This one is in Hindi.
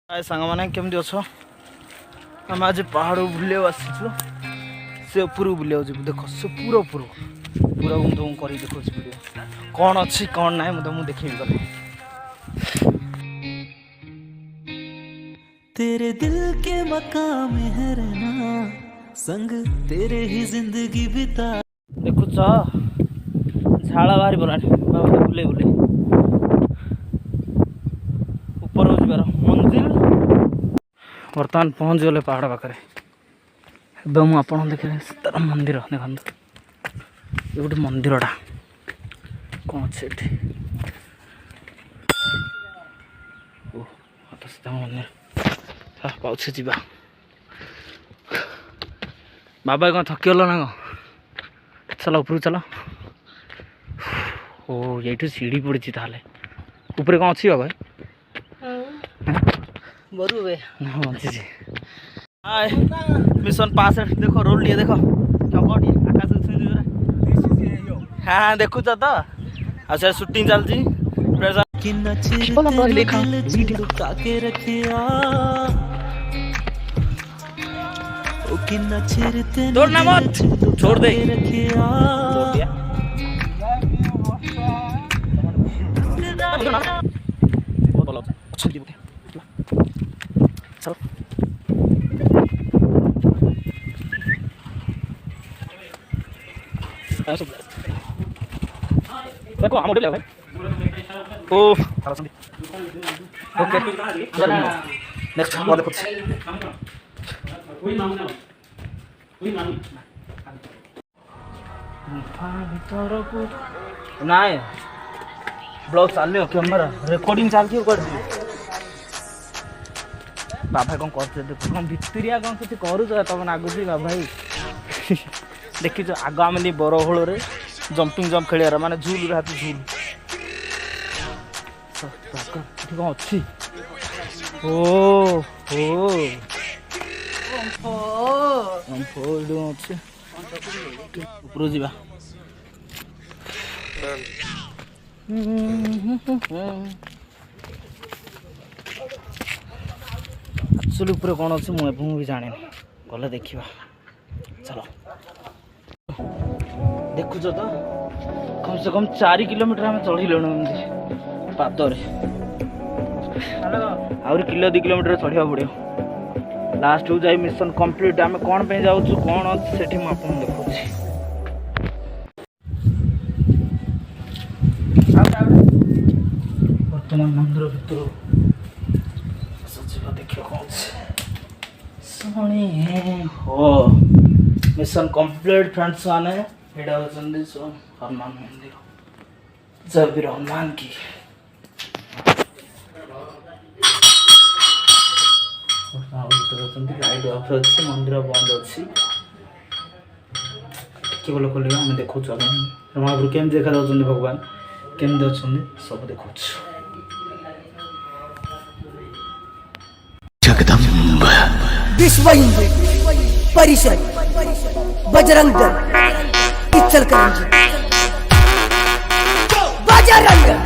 हाय सांगमाने केमती अछ आम आज पहाड़ बुले आसीचु से ऊपर बुले देख से पूरा पूरा पूरा तुमको कर देखो वीडियो कौन अच्छी कौन ना मुझे देखेबी गले। तेरे दिल के मकाम में है रहना संग तेरे ही जिंदगी बिता। देखु झाड़ा बाहरी पलानी बाबा बुले बुले ऊपर हो जबार मंजिल बर्तमान पहुँच गले पहाड़ पाखे मुझे देखे तार मंदिर देखो ये गोटे मंदिरटा कौन अच्छे मंदिर पाचे जा बाबा कौन थकीगल ना कौन चलो ऊपर चलो ओ ये सीढ़ी पड़ी ताले ऊपर कौन अच्छी बाबा बरु बंची हाय मिशन पास देखो रोड लिए देखो आकाश हाँ देखु तो अच्छा शूटिंग चलती छोड़ना मत छोड़ दे देखो हम उठे भाई ओ ओके नेक्स्ट और देखो नाइ ब्लॉग चलो कैमरा रेकॉर्डिंग चलती बाबा कौन करते देखो कौन भितरिया कौन से करूच तुम आगुच बाबा देखी आग आम बरहोल जंपिंग जंप खेल माने झूल हाथ झूल कौन अच्छी ओ अच्छे ऊपर जा एक्चुअली ऊपर कौन अच्छे मुझे भी जाने गले देखा चलो देखुच तो कम से कम 4 किलोमीटर आम चढ़ पादरे आहुरी किलो 2 किलोमीटर चढ़ा पड़ो लास्ट को जाए मिशन कंप्लीट आम कौन पे जाऊँ कौन अच्छे से देखा बर्तमान मंदिर भर देखिए कौन शुणी हो मिशन कंप्लीट फ्रेंड्स माने एडा होचंदी सो हनुमान मंदिर जय वीर हनुमान की लाइट ऑफ अच्छी मंदिर बंद अच्छी केवल खोल आम देखु महाप्रभु केम देखा भगवान केमती अच्छा सब देखु जगदम्ब विश्व हिंदू परिषद बजरंग दल इचलकरंजी बजरंग